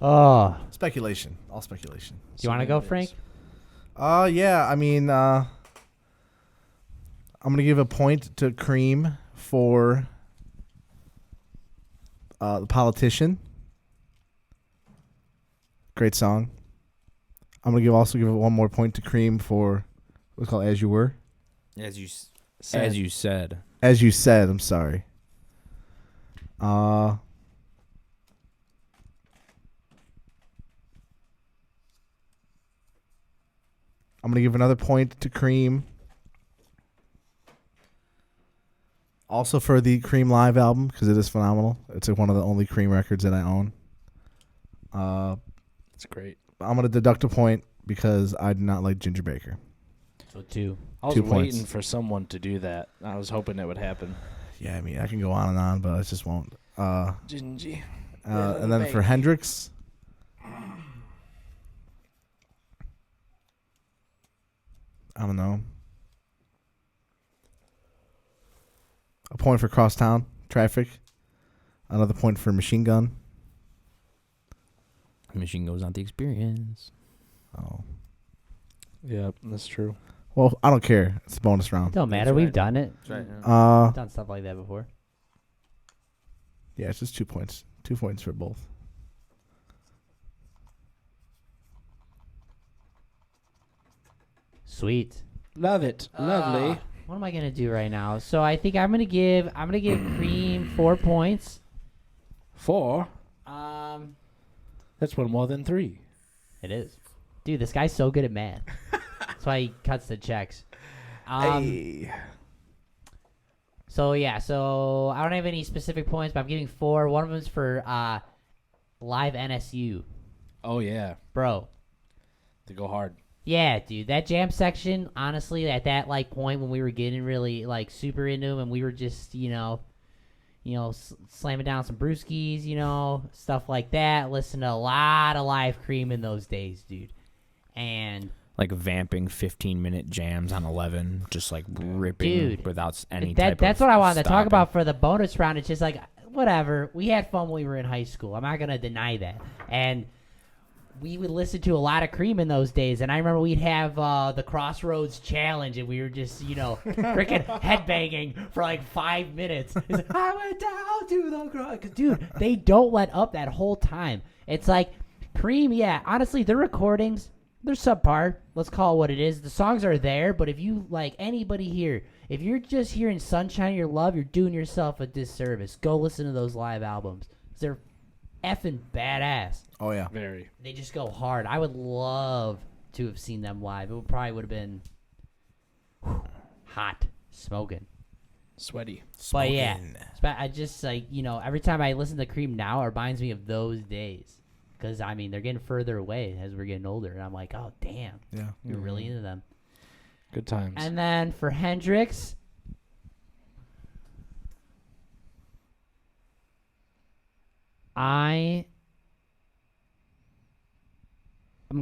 Oh, Speculation, all speculation. do you want to go, Frank? Yeah. I mean, I'm gonna give a point to Cream for The Politician. Great song. I'm gonna also give it one more point to Cream for what's called As You Were. As you said. As You Said. I'm sorry. I'm gonna give another point to Cream. Also for the Cream live album because it is phenomenal. It's one of the only Cream records that I own. It's great. I'm gonna deduct a point because I do not like Ginger Baker. So 2. I was 2 waiting points. for someone to do that. I was hoping it would happen. Yeah, I mean I can go on and on, but I just won't. Gingy. And then for Hendrix, I don't know. A point for Crosstown Traffic. Another point for Machine Gun. Machine goes on the experience. Oh. Yeah, that's true. Well, I don't care. It's a bonus round. Don't matter. That's We've right. done it. That's right. We've done stuff like that before. Yeah, it's just 2 points. 2 points for both. Sweet. Love it. Lovely. What am I gonna do right now? So I think I'm gonna give Cream 4 points. 4. Um, That's one more than 3. it is, dude. This guy's so good at math. That's why he cuts the checks. So yeah, so I don't have any specific points, but I'm giving 4. One of them is for live NSU, Oh yeah, bro. to go hard. Yeah, dude, that jam section, honestly, at that like point when we were getting really like super into him, and we were just slamming down some brewskis, stuff like that. Listen to a lot of live Cream in those days, dude. And Like vamping 15-minute jams on 11, just like ripping Dude, without any type that's of what I wanted to talk stopping. about for the bonus round. It's just like whatever. We had fun when we were in high school. I'm not gonna deny that. And we would listen to a lot of Cream in those days, and I remember we'd have the Crossroads Challenge, and we were just, freaking headbanging for like 5 minutes. It's like, I went down to the cross. 'Cause, dude, they don't let up that whole time. It's like, Cream, yeah, honestly, their recordings, they're subpar. Let's call it what it is. The songs are there, but if you, like anybody here, if you're just hearing Sunshine of Your Love, you're doing yourself a disservice. Go listen to those live albums. They're effing badass. Oh, yeah. Very. They just go hard. I would love to have seen them live. It probably would have been hot, smoking. Sweaty. But yeah, I just every time I listen to Cream now, it reminds me of those days. Because I mean, they're getting further away as we're getting older, and I'm like, oh damn, Yeah. you're really into them. Good times. And then for Hendrix, I'm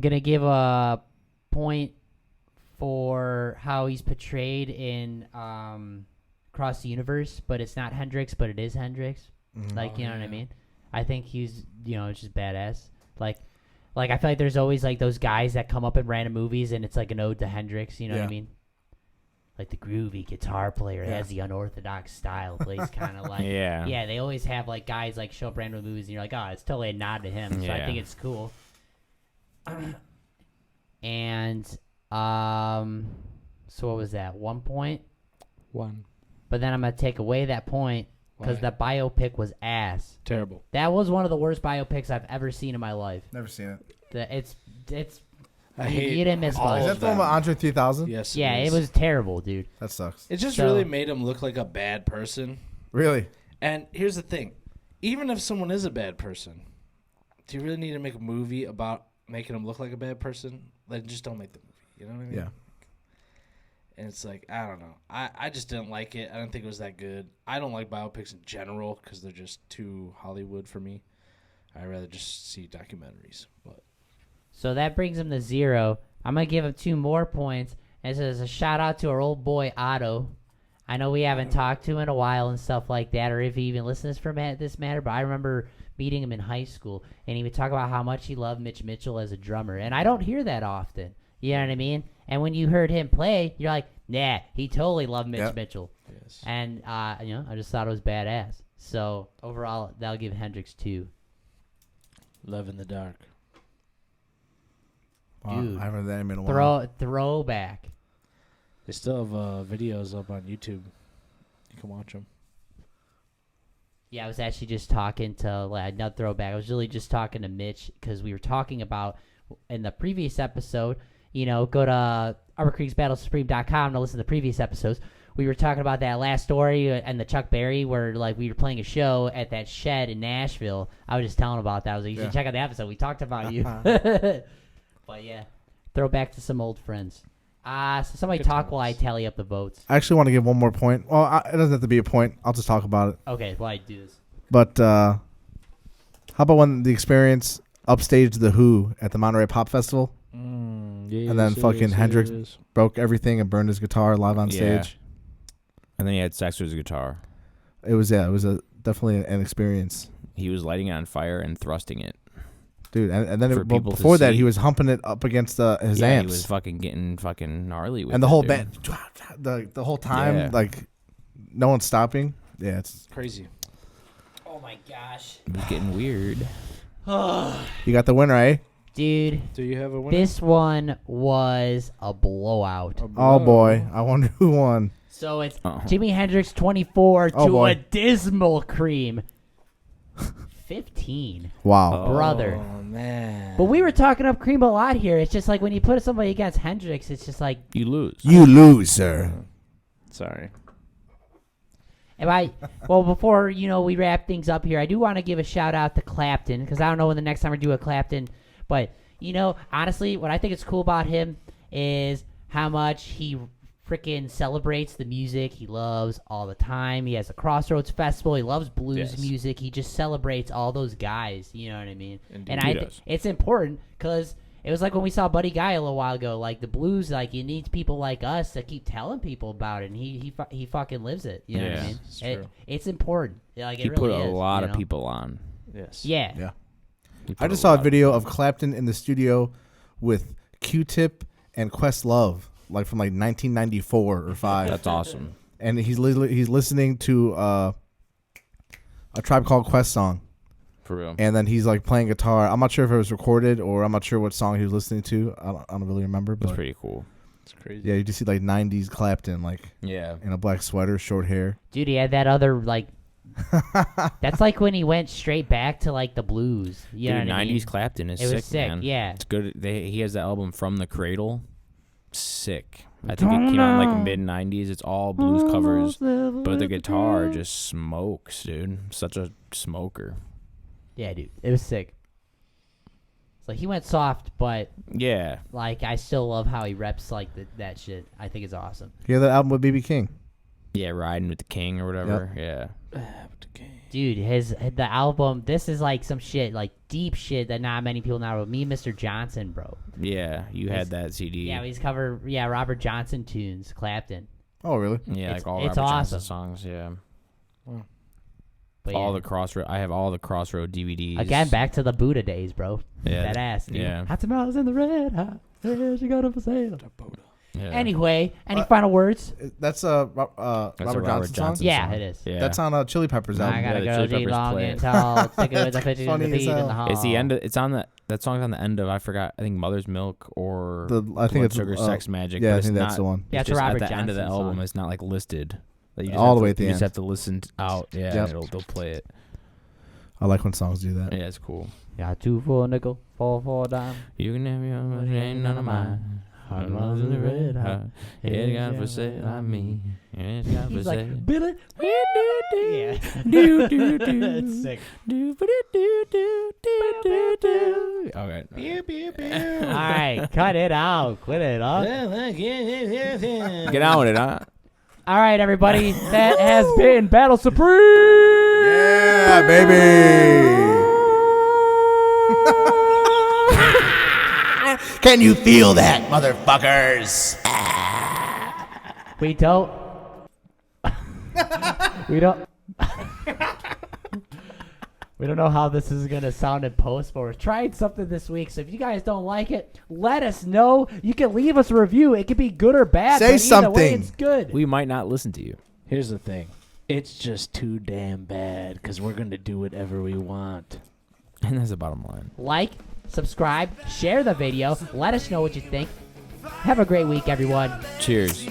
gonna give a point for how he's portrayed in Across the Universe, but it's not Hendrix, but it is Hendrix. Like, you know what I mean? I think he's, it's just badass. Like I feel like there's always like those guys that come up in random movies and it's like an ode to Hendrix, you know what I Yeah. mean? Like the groovy guitar player Yeah. has the unorthodox style, plays kind of like Yeah. they always have like guys like show up random movies and you're like, oh, it's totally a nod to him. So I Yeah. think it's cool. And so what was that? 1 point? 1. But then I'm gonna take away that point because Why? the biopic was ass. Terrible. That was one of the worst biopics I've ever seen in my life. Never seen it. It's I you hate didn't miss all much. Is of that the one with them. Andre 3000? Yes. yeah, it is. was terrible, dude. That sucks. It just So- really made him look like a bad person. Really? And here's the thing: even if someone is a bad person, do you really need to make a movie about making them look like a bad person? Like, just don't make the movie. You know what I mean? Yeah. And it's like, I don't know. I just didn't like it. I didn't think it was that good. I don't like biopics in general because they're just too Hollywood for me. I'd rather just see documentaries. But So that brings him to 0. I'm gonna give him 2 more points. And this is a shout out to our old boy Otto. I know we haven't talked to him in a while and stuff like that, or if he even listens for this matter. But I remember meeting him in high school, and he would talk about how much he loved Mitch Mitchell as a drummer, and I don't hear that often. You know what I mean? And when you heard him play, you're like, nah, he totally loved Mitch Yep. Mitchell. yes. And I just thought it was badass. So overall, that'll give Hendrix 2. Love in the Dark. Wow, Dude. I haven't heard that in a while. Throwback. They still have videos up on YouTube. You can watch them. Yeah, I was actually just talking to, like, not throwback. I was really just talking to Mitch because we were talking about in the previous episode. You know, go to UpperCreeksBattleSupreme.com to listen to the previous episodes. We were talking about that last story and the Chuck Berry where, like, we were playing a show at that shed in Nashville. I was just telling about that. I was like, you should check out the episode. We talked about you. But, yeah, throwback to some old friends. So somebody Good talk while I times. tally up the votes. I actually want to give one more point. Well, it doesn't have to be a point. I'll just talk about it. Okay, well, I do this. But how about when the experience upstaged the Who at the Monterey Pop Festival? And then fucking Hendrix broke everything and burned his guitar live on Yeah. stage. And then he had sex with his guitar. It was definitely an experience, He was lighting it on fire and thrusting it. dude. And then For people to before that, see. he was humping it up against his Yeah, amps, he was fucking getting fucking gnarly with and the it, whole dude. band, the whole time, Yeah. like no one's stopping. Yeah, it's Crazy. Oh, my gosh. It was getting weird. you got the winner, eh? Dude, Do you have a winner? this one was a blowout. Oh boy, I wonder who won. So it's Uh-huh. Jimi Hendrix 24 Oh, to boy. a dismal Cream 15. Wow. Brother. Oh, man. But we were talking up Cream a lot here. It's just like when you put somebody against Hendrix, it's just like, You lose. You lose, sir. Sorry. well, before, we wrap things up here, I do want to give a shout out to Clapton, because I don't know when the next time we do a Clapton, but, honestly, what I think is cool about him is how much he freaking celebrates the music he loves all the time. He has a Crossroads Festival. He loves blues Yes. music. He just celebrates all those guys. You know what I mean? Indeed. And He I does. it's important because it was like when we saw Buddy Guy a little while ago. Like the blues, like it needs people like us to keep telling people about it. And he fucking lives it. You know what I Yeah, mean? it's true. It's important. Like He it really put a is, lot you of know? people on. Yes. Yeah. Yeah. He I put just saw a lot video people of Clapton in the studio with Q-Tip and Questlove, like from like 1994 or 5. That's awesome. And he's listening to a Tribe Called Quest song, For real. and then he's like playing guitar. I'm not sure if it was recorded or I'm not sure what song he was listening to. I don't really remember. That's But pretty cool. It's crazy. yeah, you just see like 90s Clapton, like Yeah. in a black sweater, short hair. Dude, he had that other like. That's like when he went straight back to like the blues. You know Dude, what I 90s mean? Clapton is It sick, was sick. man. Yeah. It's good. He has the album From the Cradle. Sick. I think it came out in like mid 90s. It's all blues covers, but the guitar just smokes, dude. Such a smoker. Yeah, dude, it was sick. So he went soft, but Yeah. like I still love how he reps like that shit. I think it's awesome. You hear that album with BB King? Yeah, Riding with the King or whatever. Yeah. Dude, the album. This is like some shit, like deep shit that not many people know. Me, and Mr. Johnson, bro. Yeah, you had that CD. Yeah, he's cover Robert Johnson tunes, Clapton. Oh, really? Yeah, It's- like all it's Robert awesome. Johnson songs. Yeah. But All yeah. the Crossroad. I have all the Crossroad DVDs. Again, back to the Buddha days, bro. Yeah. That ass, dude. Yeah. Hot tamales in the red hot. Hey, she got it for sale. Yeah. Anyway, any final words? That's a That's Robert a Robert Johnson song. Johnson Yeah, song. it is. Yeah. That's on Chili Peppers I album. gotta the go Chili G Peppers long play and it. tall. Stick it with the 50 Funny the as beat in hell. the hall. It's the end. It's on that song's on the end of. I forgot. I think Mother's Milk or I think Blood it's Sugar Sex Magic. Yeah, but I it's think that's not- the one. Yeah, it's a just Robert at the end of the Johnson album. song. It's not like listed. Like, you just All have the to- way at the You just end. have to listen out. Yeah, Yep. they'll play it. I like when songs do that. Yeah, it's cool. Got 2 for a nickel, 4 for a dime. You can have your own, but it ain't none of mine. Hot runs in the red hot. It's got for sale, I mean. It's got for He's sale. like, Billy. Yeah. Do, do, do. That's sick. Do, ba, do, do, do, do, do. Okay. All right, cut it out. Quit it up. Get on with it, huh? All right, everybody. That has been Battle Supreme. Yeah, baby. Can you feel that, motherfuckers? We don't. We don't. We don't know how this is going to sound in post, but we're trying something this week. So if you guys don't like it, let us know. You can leave us a review. It could be good or bad. Say but either something. way, it's good. We might not listen to you. Here's the thing. It's just too damn bad because we're going to do whatever we want. And that's the bottom line. Like, subscribe, share the video. Let us know what you think. Have a great week, everyone. Cheers.